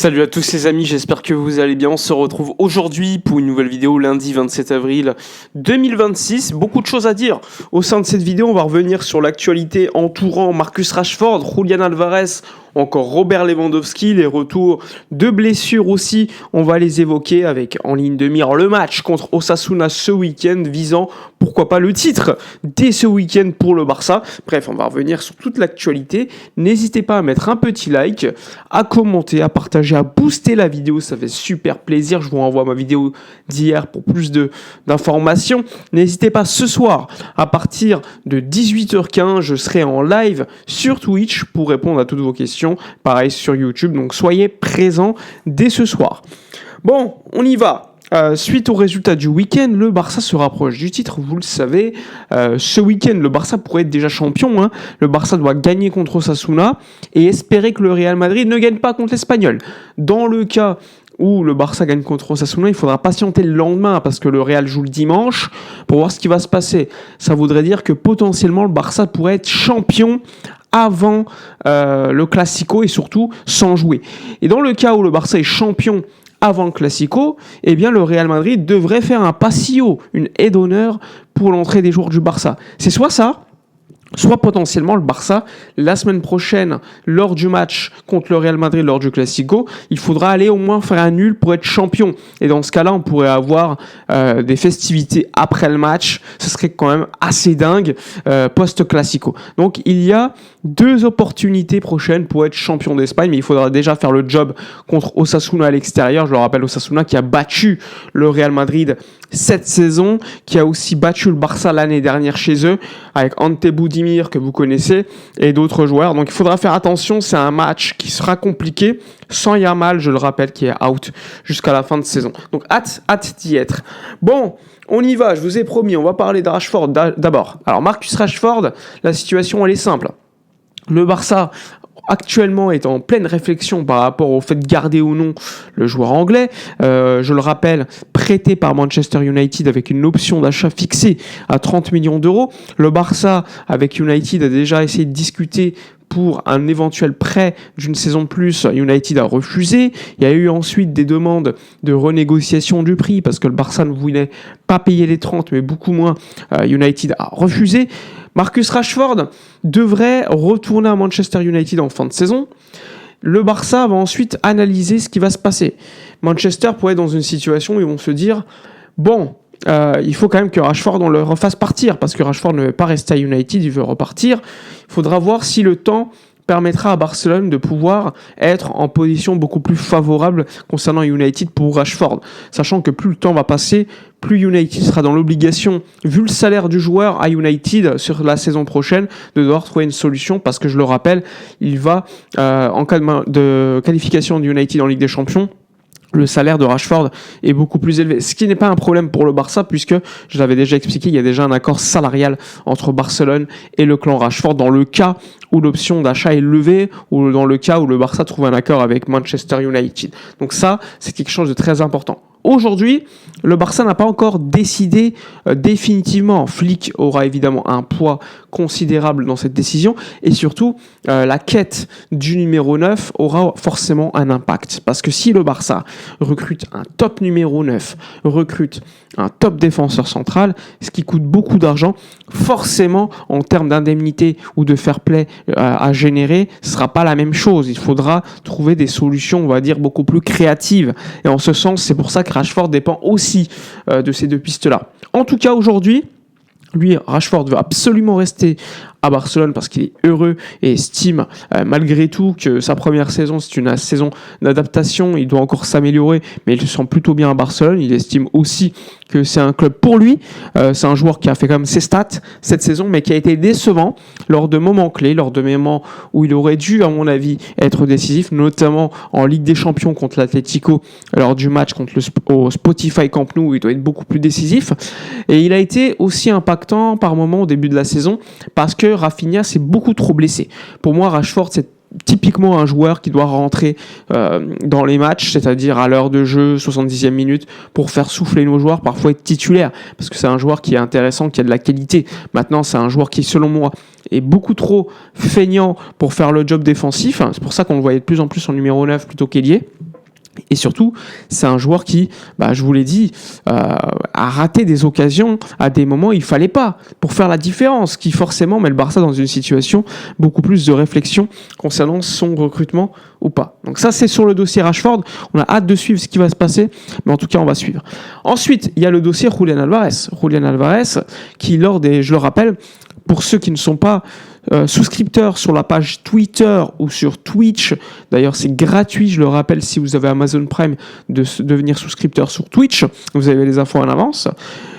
Salut à tous les amis, j'espère que vous allez bien. On se retrouve aujourd'hui pour une nouvelle vidéo lundi 27 avril 2026. Beaucoup de choses à dire. Au sein de cette vidéo, on va revenir sur l'actualité entourant Marcus Rashford, Julian Alvarez, encore Robert Lewandowski, les retours de blessures aussi. On va les évoquer avec en ligne de mire le match contre Osasuna ce week-end visant pourquoi pas le titre dès ce week-end pour le Barça. Bref, on va revenir sur toute l'actualité. N'hésitez pas à mettre un petit like, à commenter, à partager, à booster la vidéo. Ça fait super plaisir. Je vous renvoie à ma vidéo d'hier pour plus d'informations. N'hésitez pas ce soir à partir de 18h15. Je serai en live sur Twitch pour répondre à toutes vos questions. Pareil sur YouTube. Donc soyez présents dès ce soir. Bon, on y va. Suite aux résultats du week-end, le Barça se rapproche du titre, vous le savez. Ce week-end, le Barça pourrait être déjà champion. Le Barça doit gagner contre Osasuna et espérer que le Real Madrid ne gagne pas contre l'Espagnol. Dans le cas où le Barça gagne contre Osasuna, il faudra patienter le lendemain parce que le Real joue le dimanche pour voir ce qui va se passer. Ça voudrait dire que potentiellement le Barça pourrait être champion avant le Classico et surtout sans jouer. Et dans le cas où le Barça est champion avant le Classico, eh bien le Real Madrid devrait faire un passillo, une aide d'honneur pour l'entrée des joueurs du Barça. C'est soit ça, soit potentiellement le Barça, la semaine prochaine, lors du match contre le Real Madrid, lors du Classico, il faudra aller au moins faire un nul pour être champion. Et dans ce cas-là, on pourrait avoir des festivités après le match. Ce serait quand même assez dingue post-Classico. Donc il y a deux opportunités prochaines pour être champion d'Espagne, mais il faudra déjà faire le job contre Osasuna à l'extérieur. Je le rappelle, Osasuna qui a battu le Real Madrid cette saison, qui a aussi battu le Barça l'année dernière chez eux, avec Ante Boudimir que vous connaissez, et d'autres joueurs. Donc il faudra faire attention, c'est un match qui sera compliqué, sans Yamal, je le rappelle, qui est out jusqu'à la fin de saison. Donc hâte d'y être. Bon, on y va, je vous ai promis, on va parler de Rashford d'abord. Alors Marcus Rashford, la situation elle est simple. Le Barça actuellement est en pleine réflexion par rapport au fait de garder ou non le joueur anglais. Je le rappelle, prêté par Manchester United avec une option d'achat fixée à 30 millions d'euros. Le Barça, avec United, a déjà essayé de discuter pour un éventuel prêt d'une saison de plus. United a refusé. Il y a eu ensuite des demandes de renégociation du prix parce que le Barça ne voulait pas payer les 30 mais beaucoup moins. United a refusé. Marcus Rashford devrait retourner à Manchester United en fin de saison. Le Barça va ensuite analyser ce qui va se passer. Manchester pourrait être dans une situation où ils vont se dire bon, il faut quand même que Rashford on le refasse partir parce que Rashford ne veut pas rester à United, il veut repartir. Il faudra voir si le temps permettra à Barcelone de pouvoir être en position beaucoup plus favorable concernant United pour Rashford. Sachant que plus le temps va passer, plus United sera dans l'obligation, vu le salaire du joueur à United sur la saison prochaine, de devoir trouver une solution parce que je le rappelle, il va, en cas de qualification de United en Ligue des Champions, le salaire de Rashford est beaucoup plus élevé. Ce qui n'est pas un problème pour le Barça puisque, je l'avais déjà expliqué, il y a déjà un accord salarial entre Barcelone et le clan Rashford dans le cas où l'option d'achat est levée ou dans le cas où le Barça trouve un accord avec Manchester United. Donc ça, c'est quelque chose de très important. Aujourd'hui, le Barça n'a pas encore décidé définitivement. Flick aura évidemment un poids considérable dans cette décision et surtout, la quête du numéro 9 aura forcément un impact. Parce que si le Barça recrute un top numéro 9, recrute un top défenseur central, ce qui coûte beaucoup d'argent, forcément, en termes d'indemnité ou de fair play à générer, ce ne sera pas la même chose. Il faudra trouver des solutions, on va dire, beaucoup plus créatives. Et en ce sens, c'est pour ça que Rashford dépend aussi de ces deux pistes-là. En tout cas, aujourd'hui, lui, Rashford veut absolument rester à Barcelone parce qu'il est heureux et estime malgré tout que sa première saison, c'est une saison d'adaptation, il doit encore s'améliorer, mais il se sent plutôt bien à Barcelone. Il estime aussi que c'est un club pour lui. C'est un joueur qui a fait quand même ses stats cette saison, mais qui a été décevant lors de moments clés, lors de moments où il aurait dû, à mon avis, être décisif, notamment en Ligue des Champions contre l'Atlético, lors du match contre au Spotify Camp Nou, où il doit être beaucoup plus décisif. Et il a été aussi impactant par moments au début de la saison, parce que Rafinha s'est beaucoup trop blessé. Pour moi, Rashford, c'est typiquement un joueur qui doit rentrer dans les matchs, c'est-à-dire à l'heure de jeu, 70e minute, pour faire souffler nos joueurs, parfois être titulaire, parce que c'est un joueur qui est intéressant, qui a de la qualité. Maintenant, c'est un joueur qui, selon moi, est beaucoup trop feignant pour faire le job défensif. C'est pour ça qu'on le voyait de plus en plus en numéro 9 plutôt qu'ailier. Et surtout, c'est un joueur qui, je vous l'ai dit, a raté des occasions à des moments où il fallait pas pour faire la différence, qui forcément met le Barça dans une situation beaucoup plus de réflexion concernant son recrutement ou pas. Donc ça, c'est sur le dossier Rashford. On a hâte de suivre ce qui va se passer, mais en tout cas, on va suivre. Ensuite, il y a le dossier Julián Álvarez. Julián Álvarez, qui je le rappelle, pour ceux qui ne sont pas souscripteurs sur la page Twitter ou sur Twitch, d'ailleurs c'est gratuit, je le rappelle, si vous avez Amazon Prime, de devenir souscripteur sur Twitch, vous avez les infos en avance.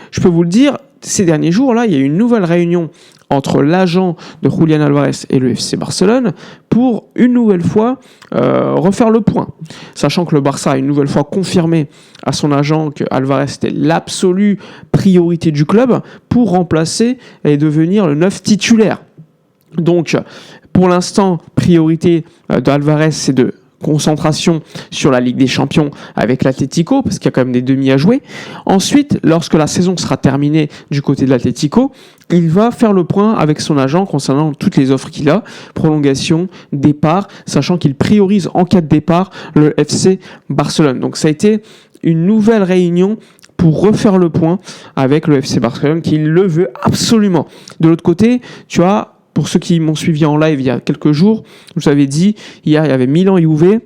Je peux vous le dire, ces derniers jours-là, il y a eu une nouvelle réunion entre l'agent de Julián Álvarez et le FC Barcelone pour une nouvelle fois refaire le point. Sachant que le Barça a une nouvelle fois confirmé à son agent que Álvarez était l'absolue priorité du club pour remplacer et devenir le 9 titulaire. Donc, pour l'instant, priorité d'Álvarez, c'est de concentration sur la Ligue des Champions avec l'Atlético, parce qu'il y a quand même des demi à jouer. Ensuite, lorsque la saison sera terminée du côté de l'Atlético, il va faire le point avec son agent concernant toutes les offres qu'il a, prolongation, départ, sachant qu'il priorise en cas de départ le FC Barcelone. Donc ça a été une nouvelle réunion pour refaire le point avec le FC Barcelone qui le veut absolument. De l'autre côté, tu as, pour ceux qui m'ont suivi en live il y a quelques jours, je vous avais dit, hier il y avait Milan-Juve.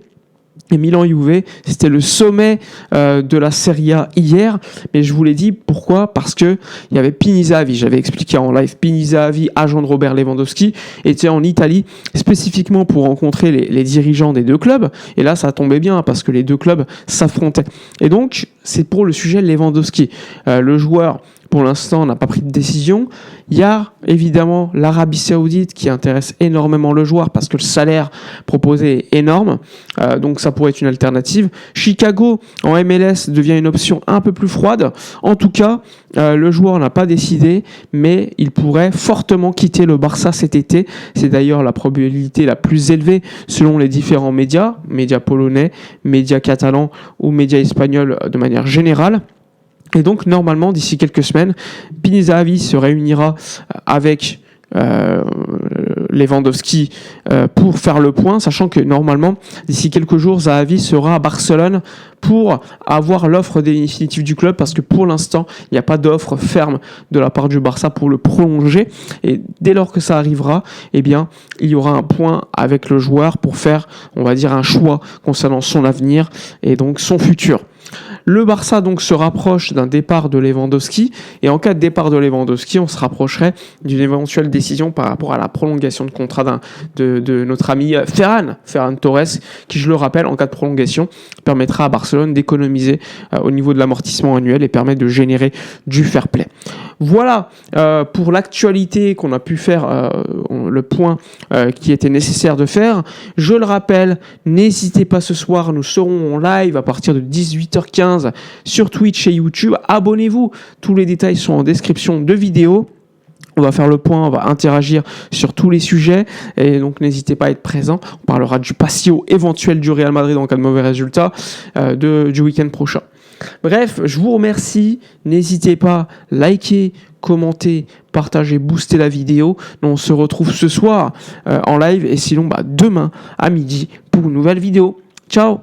Et Milan-Juve, c'était le sommet de la Serie A hier. Mais je vous l'ai dit, pourquoi ? Parce que il y avait Pini Zahavi. J'avais expliqué en live, Pini Zahavi, agent de Robert Lewandowski, était en Italie spécifiquement pour rencontrer les dirigeants des deux clubs. Et là, ça tombait bien parce que les deux clubs s'affrontaient. Et donc, c'est pour le sujet Lewandowski. Le joueur, pour l'instant, n'a pas pris de décision. Il y a évidemment l'Arabie Saoudite qui intéresse énormément le joueur parce que le salaire proposé est énorme. Donc ça pourrait être une alternative. Chicago en MLS devient une option un peu plus froide. En tout cas, le joueur n'a pas décidé, mais il pourrait fortement quitter le Barça cet été. C'est d'ailleurs la probabilité la plus élevée selon les différents médias polonais, médias catalans ou médias espagnols de manière générale. Et donc, normalement, d'ici quelques semaines, Pini Zahavi se réunira avec Lewandowski pour faire le point, sachant que normalement, d'ici quelques jours, Zahavi sera à Barcelone pour avoir l'offre définitive du club, parce que pour l'instant, il n'y a pas d'offre ferme de la part du Barça pour le prolonger. Et dès lors que ça arrivera, eh bien, il y aura un point avec le joueur pour faire, on va dire, un choix concernant son avenir et donc son futur. Le Barça donc se rapproche d'un départ de Lewandowski, et en cas de départ de Lewandowski, on se rapprocherait d'une éventuelle décision par rapport à la prolongation de contrat de notre ami Ferran Torres, qui, je le rappelle, en cas de prolongation, permettra à Barcelone d'économiser au niveau de l'amortissement annuel et permet de générer du fair play. Voilà pour l'actualité qu'on a pu faire, le point qui était nécessaire de faire. Je le rappelle, n'hésitez pas, ce soir, nous serons en live à partir de 18h15 sur Twitch et YouTube. Abonnez-vous, tous les détails sont en description de vidéo. On va faire le point, on va interagir sur tous les sujets, et donc n'hésitez pas à être présent. On parlera du patio éventuel du Real Madrid en cas de mauvais résultat du week-end prochain. Bref, je vous remercie. N'hésitez pas, likez, commentez, partagez, boostez la vidéo. Nous, on se retrouve ce soir en live, et sinon demain à midi pour une nouvelle vidéo. Ciao!